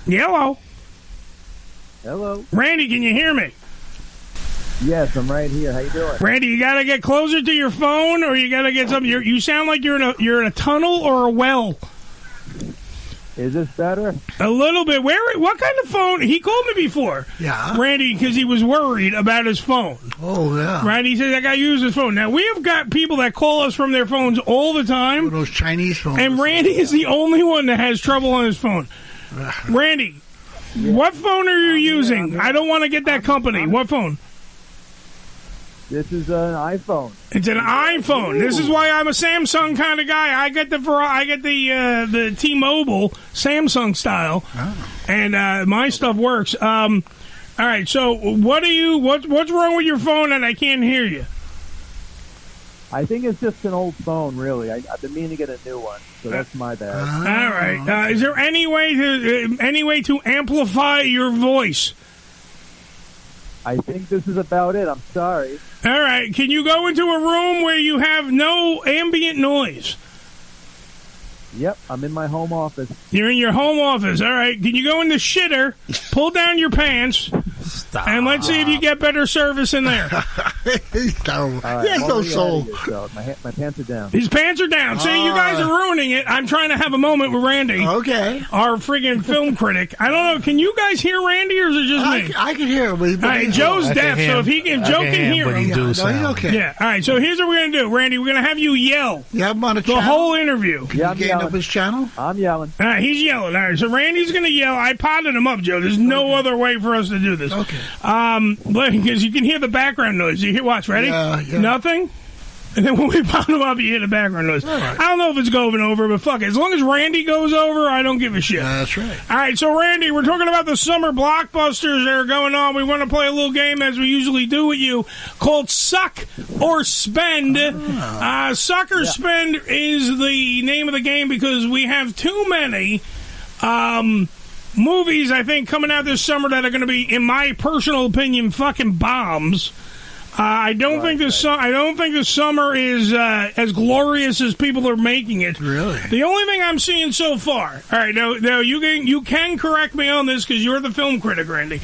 Hello. Hello. Randy, can you hear me? Yes, I'm right here. How you doing? Randy, you got to get closer to your phone, or you got to get something. You sound like you're in a tunnel or a well. Is this better? A little bit. What kind of phone? He called me before. Yeah. Randy, because he was worried about his phone. Oh, yeah. Right? He says, I got to use his phone. Now, we have got people that call us from their phones all the time. Those Chinese phones. And Randy is the only one that has trouble on his phone. Randy, what phone are you using? I don't want to get that company. What phone? This is an iPhone. It's an iPhone. This is why I'm a Samsung kind of guy. I get the T-Mobile Samsung style, and my stuff works. All right. So what's wrong with your phone that I can't hear you? I think it's just an old phone, really. I've been meaning to get a new one, so that's my bad. All right. Is there any way to amplify your voice? I think this is about it. I'm sorry. All right. Can you go into a room where you have no ambient noise? Yep, I'm in my home office. You're in your home office. All right. Can you go in the shitter, pull down your pants, and let's see if you get better service in there. He's terrible. Right, he has no soul. My pants are down. His pants are down. See, you guys are ruining it. I'm trying to have a moment with Randy. Okay. Our friggin' film critic. I don't know. Can you guys hear Randy, or is it just me? I can hear him. All right, Joe's deaf, so if Joe can hear him. He's okay. Yeah. All right, so here's what we're going to do. Randy, we're going to have you yell. You have him on a the channel? whole interview. Yeah, I'm yelling. Up his channel? I'm yelling. All right, he's yelling. All right, so Randy's going to yell. I potted him up, Joe. There's no other way for us to do this. Okay. Because you can hear the background noise. You hear, watch, ready? Yeah. Nothing? And then when we pot him up, you hear the background noise. Right. I don't know if it's going over, but fuck it. As long as Randy goes over, I don't give a shit. That's right. All right, so Randy, we're talking about the summer blockbusters that are going on. We want to play a little game, as we usually do with you, called Suck or Spend. Suck or Spend is the name of the game because we have too many movies, I think, coming out this summer that are going to be, in my personal opinion, fucking bombs. I don't think the summer is as glorious as people are making it. Really? The only thing I'm seeing so far, all right, now you can correct me on this because you're the film critic, Randy,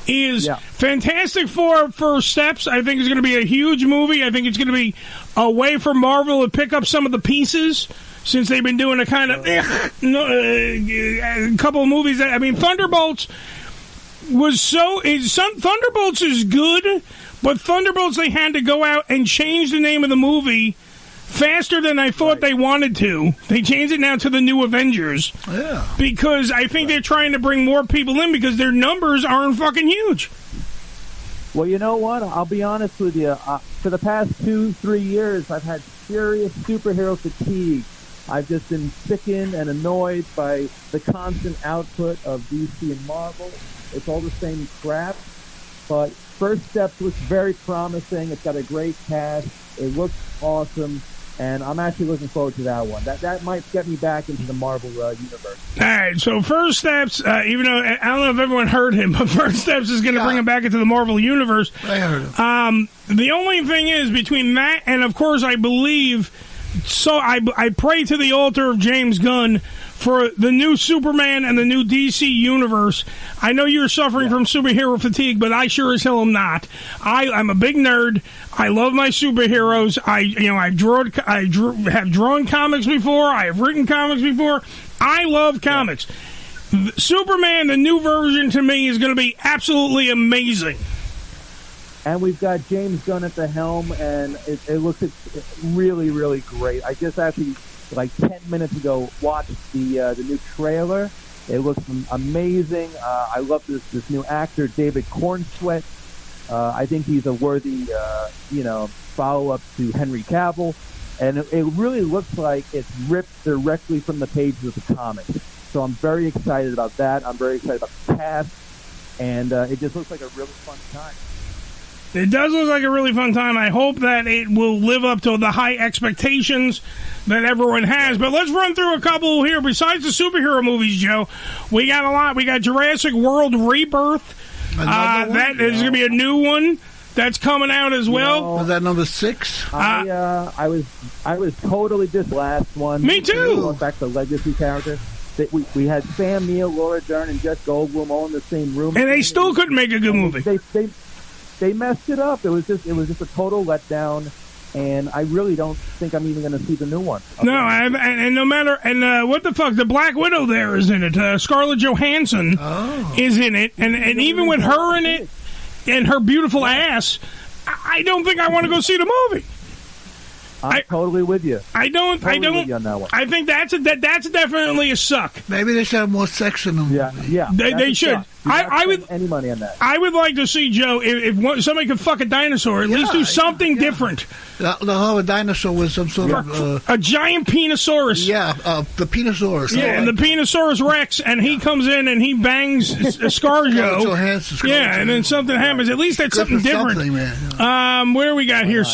is Fantastic Four First Steps. I think is going to be a huge movie. I think it's going to be a way for Marvel to pick up some of the pieces since they've been doing a kind of a couple of movies. Thunderbolts Thunderbolts is good. But Thunderbolts, they had to go out and change the name of the movie faster than I thought they wanted to. They changed it now to the New Avengers. Yeah. Because I think they're trying to bring more people in because their numbers aren't fucking huge. Well, you know what? I'll be honest with you. For the past 2-3 years, I've had serious superhero fatigue. I've just been sickened and annoyed by the constant output of DC and Marvel. It's all the same crap. But First Steps looks very promising. It's got a great cast. It looks awesome. And I'm actually looking forward to that one. That might get me back into the Marvel universe. All right, so First Steps, even though I don't know if everyone heard him, but First Steps is going to bring him back into the Marvel universe. I heard him. The only thing is, between that and, of course, I believe, so I pray to the altar of James Gunn for the new Superman and the new DC universe. I know you're suffering from superhero fatigue, but I sure as hell am not. I'm a big nerd. I love my superheroes. Have drawn comics before. I have written comics before. I love comics. Superman, the new version, to me, is going to be absolutely amazing. And we've got James Gunn at the helm, and it looks really, really great. I just actually, like 10 minutes ago, watched the new trailer. It looks amazing. I love this new actor, David Cornsweet. I think he's a worthy, follow-up to Henry Cavill. And it really looks like it's ripped directly from the pages of the comics. So I'm very excited about that. I'm very excited about the cast. And it just looks like a really fun time. It does look like a really fun time. I hope that it will live up to the high expectations that everyone has. But let's run through a couple here. Besides the superhero movies, Joe, we got a lot. We got Jurassic World Rebirth. That is going to be a new one that's coming out as well. Was that number 6? I was totally this last one. Me too. Going back to legacy characters. we had Sam Neill, Laura Dern, and Jeff Goldblum all in the same room, and they still couldn't make a good movie. They messed it up. It was just a total letdown. And I really don't think I'm even going to see the new one. No, and no matter, and what the fuck, the Black Widow there is in it. Scarlett Johansson is in it, and even with her in it and her beautiful ass, I don't think I want to go see the movie. I'm totally with you. I don't. With you on that one. I think that's definitely a suck. Maybe they should have more sex in them. Yeah. They should. I would any money on that. I would like to see, Joe, if somebody could fuck a dinosaur, at least do something different. The whole dinosaur was some sort of a giant penosaurus. Yeah, the penosaurus. Yeah, and the Penosaurus Rex, and he comes in and he bangs ScarJo. Yeah, and then something happens. At least that's something different. Where we got here?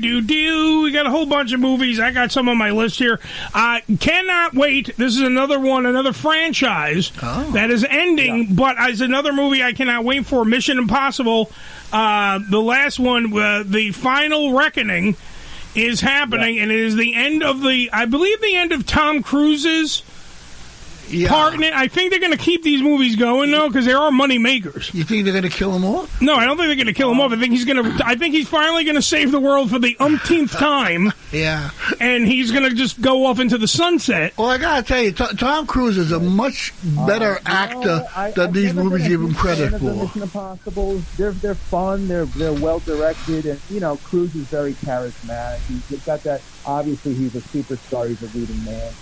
We got a whole bunch of movies. I got some on my list here. Cannot wait. This is another franchise that is ending, but as another movie I cannot wait for. Mission Impossible. The last one, the Final Reckoning, is happening, and it is the end of I believe the end of Tom Cruise's part in it. I think they're going to keep these movies going, though, because they are money makers. You think they're going to kill him off? No, I don't think they're going to kill him off. I think he's finally going to save the world for the umpteenth time. Yeah. And he's going to just go off into the sunset. Well, I got to tell you, Tom Cruise is a much better actor than these movies give him credit for. Mission Impossible, they're fun, they're well directed, and Cruise is very charismatic. He's got that. Obviously, he's a superstar. He's a leading man.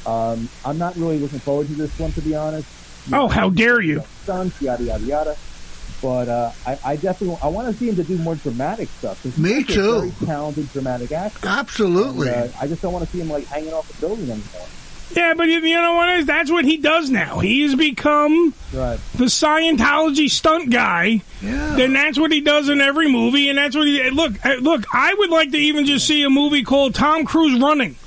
I'm not really looking forward to this one, to be honest. How dare you? Stunts, yada yada yada. But I definitely want to see him to do more dramatic stuff. Me too. Very talented dramatic actor. Absolutely. And, I just don't want to see him hanging off the building anymore. Yeah, but you know what is? That's what he does now. He has become the Scientology stunt guy. Yeah. Then that's what he does in every movie, and that's what he. Look. I would like to even just see a movie called Tom Cruise Running.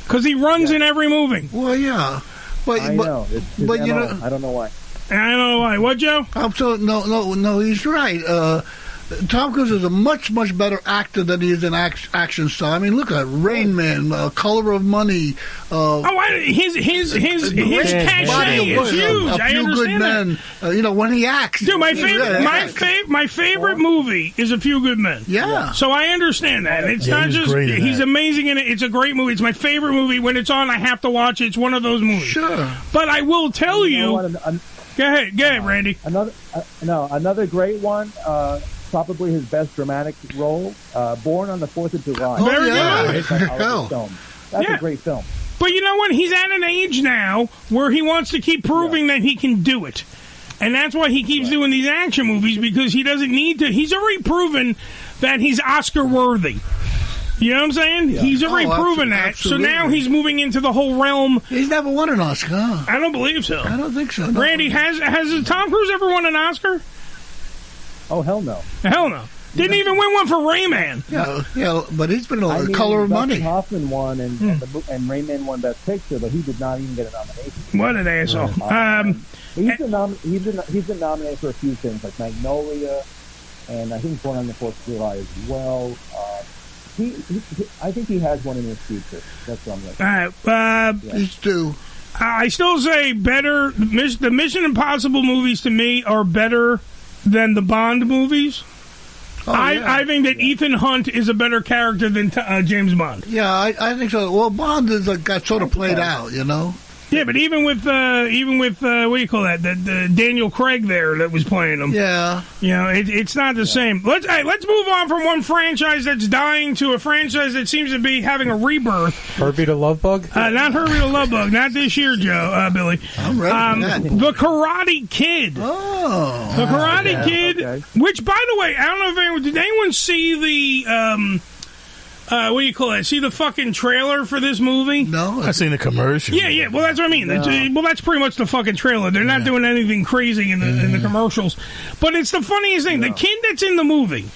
Because he runs in every movie. Well, yeah. But I know. But I don't know why. I don't know why. What, Joe? No, he's right. Tom Cruise is a much, much better actor than he is an action star. I mean, look at Rain Man, Color of Money. His cachet is huge. A Few Good Men. When he acts. Dude, my favorite movie is A Few Good Men. Yeah. So I understand that. It's not just he's amazing in it. It's a great movie. It's my favorite movie. When it's on, I have to watch it. It's one of those movies. Sure. But I will tell you. Go ahead, Randy. Another great one. Probably his best dramatic role, Born on the 4th of July. Very good. That's a great film. But you know what? He's at an age now where he wants to keep proving that he can do it. And that's why he keeps doing these action movies, because he doesn't need to. He's already proven that he's Oscar worthy. You know what I'm saying? Yeah. He's already proven that. Absolutely. So now he's moving into the whole realm. He's never won an Oscar. I don't believe so. I don't think so. No. Randy, has Tom Cruise ever won an Oscar? Oh, hell no. Hell no. Didn't even win one for Rayman. Yeah, but he's been a Color of Money. Hoffman won, and Rayman won Best Picture, but he did not even get a nomination. What an asshole. He's been nominated for a few things, like Magnolia, and I think Born on the 4th of July as well. I think he has one in his future. That's what I'm looking at. He's due. I still say better. The Mission Impossible movies to me are better than the Bond movies. I think that Ethan Hunt is a better character than James Bond. Yeah, I think so. Well, Bond is got sort of played out, Yeah, but even with what do you call that? The Daniel Craig there that was playing him. Yeah, it's not the same. Let's move on from one franchise that's dying to a franchise that seems to be having a rebirth. Herbie the Love Bug? Not Herbie the Love Bug. Not this year, Billy. I'm ready for that. The Karate Kid. Oh, the Karate Kid. Which, by the way, I don't know if did anyone see the. What do you call it? See the fucking trailer for this movie? No. I've seen the commercial. Yeah. Well, that's what I mean. No. That's pretty much the fucking trailer. They're not doing anything crazy in the commercials. But it's the funniest thing. The kid that's in the movie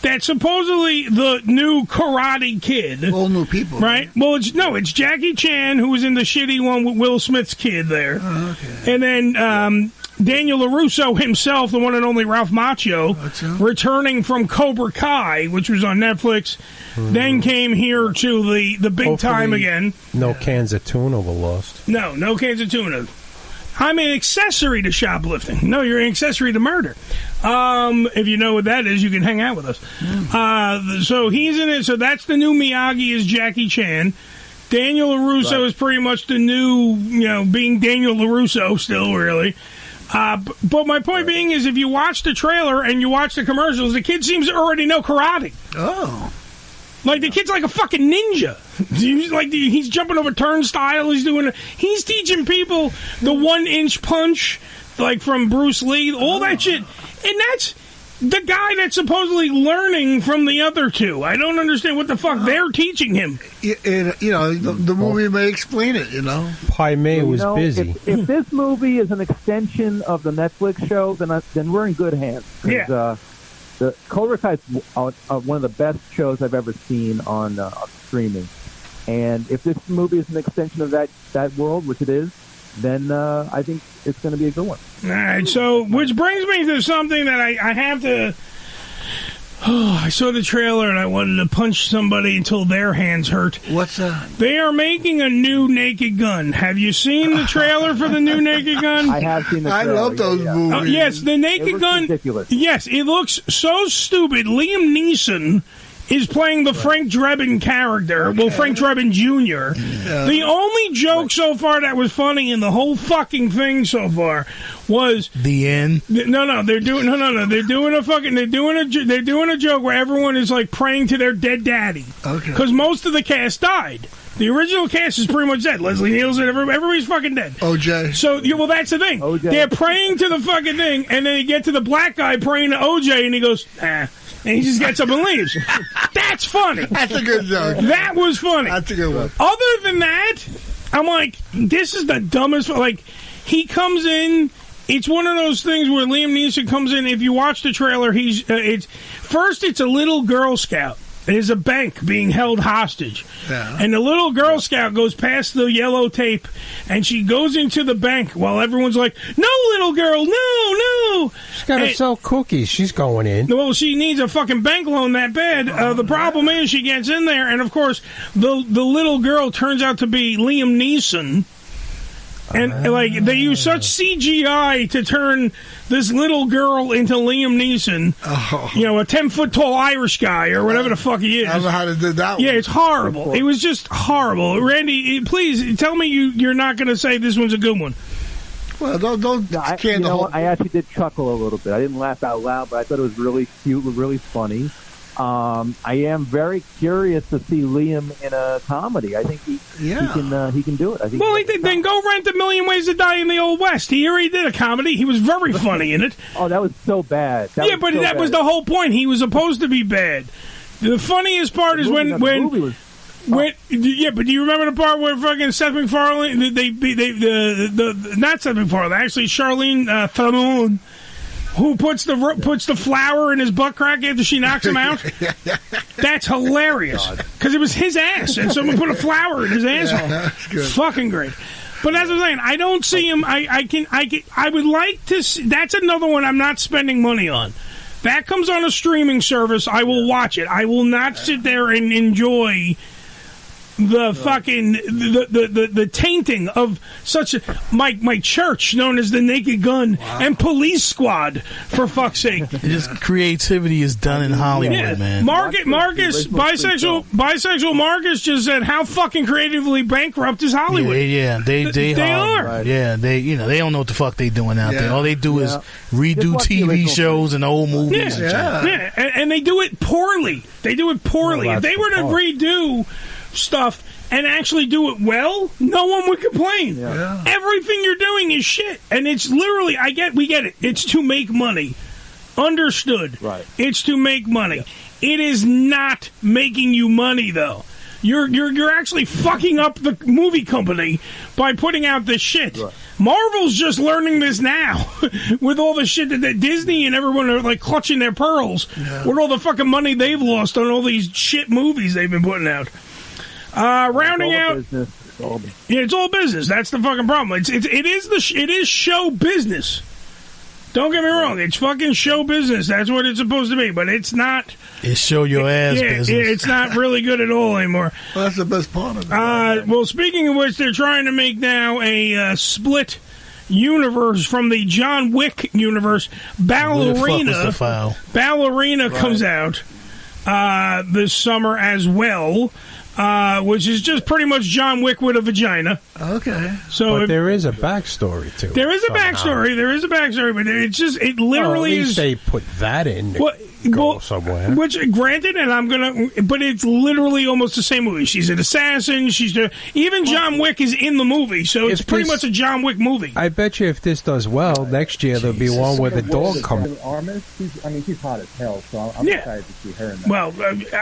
that's supposedly the new Karate Kid. All new people, right? Well, it's Jackie Chan, who was in the shitty one with Will Smith's kid there. Oh, okay. And then Daniel LaRusso himself, the one and only Ralph Macchio, returning from Cobra Kai, which was on Netflix, then came here to the big time again. No cans of tuna were lost. No cans of tuna. I'm an accessory to shoplifting. No, you're an accessory to murder. If you know what that is, you can hang out with us. So he's in it. So that's the new Miyagi is Jackie Chan. Daniel LaRusso is pretty much the new, being Daniel LaRusso still, really. But my point being is if you watch the trailer and you watch the commercials, the kid seems to already know karate. Oh. Like, the kid's like a fucking ninja. He's jumping over turnstiles. He's teaching people the 1-inch punch, like from Bruce Lee, all that shit. And that's the guy that's supposedly learning from the other two. I don't understand what the fuck they're teaching him. The movie may explain it, Pai Mei was busy. If this movie is an extension of the Netflix show, then we're in good hands. Yeah. The Cobra Kai is one of the best shows I've ever seen on streaming. And if this movie is an extension of that world, which it is, then I think it's going to be a good one. All right, so which brings me to something that I have to... I saw the trailer and I wanted to punch somebody until their hands hurt. What's that? They are making a new Naked Gun. Have you seen the trailer for the new Naked Gun? I have seen the trailer. I love those movies. Yes, the Naked Gun. Ridiculous. Yes, it looks so stupid. Liam Neeson is playing the Frank Drebin character. Okay. Well, Frank Drebin Jr. Yeah. The only joke so far that was funny in the whole fucking thing so far was the end. They're doing a joke where everyone is like praying to their dead daddy. Okay. Because most of the cast died. The original cast is pretty much dead. Leslie Nielsen, everybody's fucking dead. OJ. So, well, that's the thing. OJ. They're praying to the fucking thing, and then you get to the black guy praying to OJ, and he goes, and he just gets up and leaves. That's funny. That's a good joke. That was funny. That's a good one. Other than that, I'm like, this is the dumbest. Like, he comes in. It's one of those things where Liam Neeson comes in. If you watch the trailer, it's a little Girl Scout. There's a bank being held hostage. Yeah. And the little Girl Scout goes past the yellow tape, and she goes into the bank while everyone's like, no, little girl, no. She's got to sell cookies. She's going in. Well, she needs a fucking bank loan that bad. The problem is she gets in there, and, of course, the little girl turns out to be Liam Neeson. And, like, they use such CGI to turn this little girl into Liam Neeson. Oh. A 10-foot-tall Irish guy or whatever the fuck he is. I don't know how to do that one. Yeah, it's horrible. It was just horrible. Randy, please, tell me you're not going to say this one's a good one. Well, don't can the whole... I actually did chuckle a little bit. I didn't laugh out loud, but I thought it was really cute, really funny. I am very curious to see Liam in a comedy. I think he can do it. I think then go rent A Million Ways to Die in the Old West. He already did a comedy. He was very funny in it. Oh, that was so bad. That was the whole point. He was supposed to be bad. The funniest part is when but do you remember the part where fucking Seth MacFarlane not Seth MacFarlane, actually Charlene Theron, who puts the flour in his butt crack after she knocks him out? That's hilarious. Because it was his ass, and someone put a flour in his asshole. Yeah, fucking great. But as I'm saying, I don't see him. I would like to see. That's another one I'm not spending money on. That comes on a streaming service. I will watch it. I will not sit there and enjoy the fucking the tainting of such a my church known as the Naked Gun and Police Squad, for fuck's sake. Just creativity is done in Hollywood, man. Bisexual Marcus just said, how fucking creatively bankrupt is Hollywood? They are. Right. Yeah, they don't know what the fuck they doing out there. All they do is redo TV shows and old movies. And they do it poorly. If they were to redo stuff and actually do it well, no one would complain. Everything you're doing is shit, and it's literally we get it. It's to make money. Understood. Right. It's to make money. It is not making you money though. You're actually fucking up the movie company by putting out this shit. Right. Marvel's just learning this now with all the shit that Disney and everyone are like clutching their pearls with all the fucking money they've lost on all these shit movies they've been putting out. Rounding out, it's all business. That's the fucking problem. It is show business. Don't get me wrong. It's fucking show business. That's what it's supposed to be. But it's not. It's show your ass business. It's not really good at all anymore. Well, that's the best part of it. Well, speaking of which, they're trying to make now a split universe from the John Wick universe. Ballerina comes out this summer as well. Which is just pretty much John Wick with a vagina. Okay. But there is a backstory to it. There is a backstory, but it literally at least is. They put that in somewhere. Which, granted, but it's literally almost the same movie. She's an assassin. Even John Wick is in the movie, so it's pretty much a John Wick movie. I bet you if this does well, next year there'll be one where the dog comes. She's hot as hell, so I'm excited to see her in that. Well,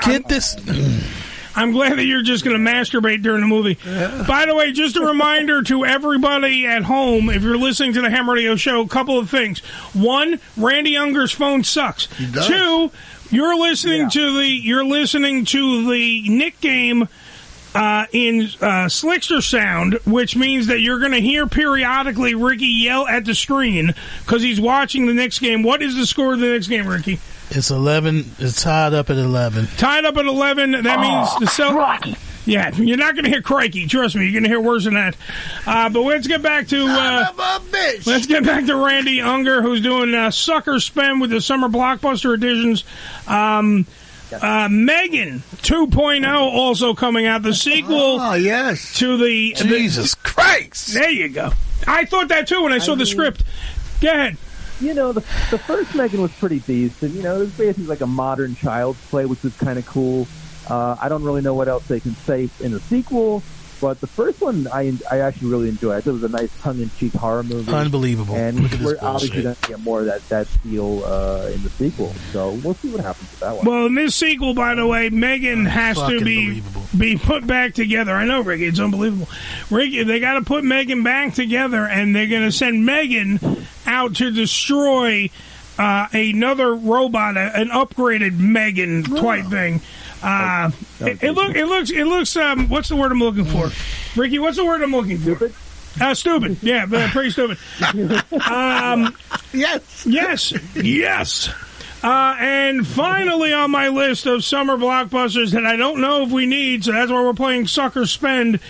get this. I'm glad that you're just going to masturbate during the movie. Yeah. By the way, just a reminder to everybody at home, if you're listening to the Ham Radio Show, a couple of things. One, Randy Unger's phone sucks. Two, you're listening to the Nick game in Slickster sound, which means that you're going to hear periodically Ricky yell at the screen because he's watching the Knicks game. What is the score of the Knicks game, Ricky? It's 11. It's tied up at 11. Tied up at 11. That means the Celtics. Yeah, you're not going to hear crikey. Trust me, you're going to hear worse than that. But let's get back to let's get back to Randy Unger, who's doing Sucker Spend with the summer blockbuster editions. Megan 2.0 also coming out. The sequel. Oh yes. To the Jesus Christ. There you go. I thought that too when I saw the script. Go ahead. The first Megan was pretty decent. It was basically like a modern Child's Play, which was kind of cool. I don't really know what else they can say in the sequel, but the first one I actually really enjoyed. I thought it was a nice tongue-in-cheek horror movie. Unbelievable. And we're obviously going to get more of that feel in the sequel. So we'll see what happens with that one. Well, in this sequel, by the way, Megan has to be put back together. I know, Ricky, it's unbelievable. Ricky, they got to put Megan back together, and they're going to send Megan out to destroy another robot, an upgraded Megan type thing. It looks. What's the word I'm looking for, Ricky? What's the word I'm looking for? Stupid. Stupid. Yeah, pretty stupid. Yes. And finally on my list of summer blockbusters that I don't know if we need, so that's why we're playing Sucker Spend,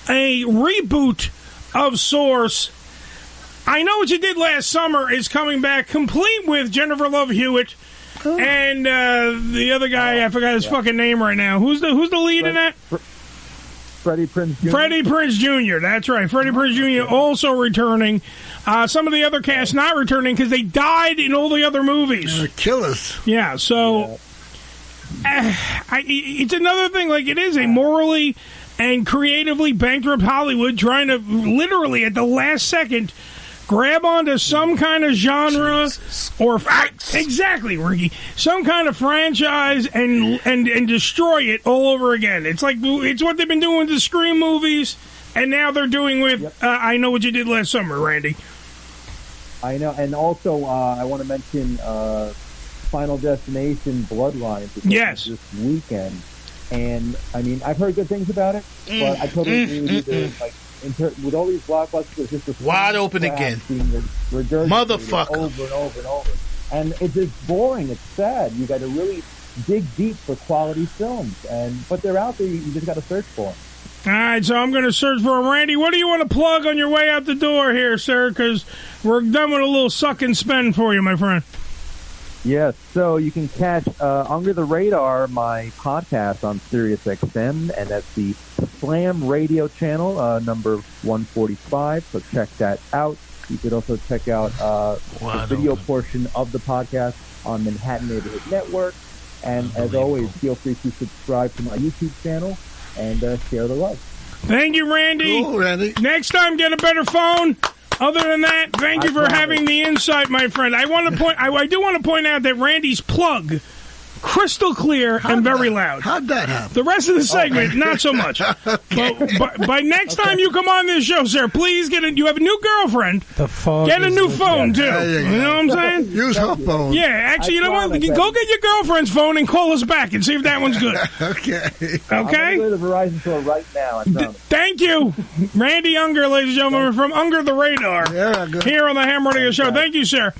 a reboot of sorts. I Know What You Did Last Summer is coming back, complete with Jennifer Love Hewitt and the other guy. I forgot his fucking name right now. Who's the lead in that? Freddie Prinze Jr. Freddie Prinze Jr. That's right. Freddie Prinze Jr. also returning. Some of the other cast not returning because they died in all the other movies. They're killers. Yeah. So it's another thing. Like, it is a morally and creatively bankrupt Hollywood trying to literally at the last second grab onto some kind of genre exactly, Ricky, some kind of franchise and destroy it all over again. It's like it's what they've been doing with the Scream movies, and now they're doing with I Know What You Did Last Summer, Randy. I know, and also I want to mention Final Destination Bloodlines. Yes, this weekend, and I mean I've heard good things about it, but I totally agree with you. Like, with all these blockbusters, it's just this wide open again, motherfucker, over and over and over, and it's just boring. It's sad. You got to really dig deep for quality films, but they're out there. You just got to search for them. All right, so I'm going to search for them. Randy, what do you want to plug on your way out the door here, sir? Because we're done with a little suck and spend for you, my friend. Yes, so you can catch Under the Radar, my podcast on Sirius XM, and that's the Slam Radio channel, number 145, so check that out. You could also check out the video portion of the podcast on Manhattan Neighborhood Network, and as always, feel free to subscribe to my YouTube channel and share the love. Thank you, Randy. Cool, Randy. Next time, get a better phone. Other than that, thank you for having the insight, my friend. I do want to point out that Randy's plug crystal clear and very loud. How'd that happen? The rest of the segment, not so much. But by next time you come on this show, sir, please you have a new girlfriend. Get a new phone, too. You know what I'm saying? Use her phone. Yeah, actually, you know what? Go get your girlfriend's phone and call us back and see if that one's good. Okay. I'm going to go to the Verizon store right now. Thank you. Randy Unger, ladies and gentlemen, from Unger the Radar. Yeah, good. Here on the Ham Radio Show. Thank you, sir.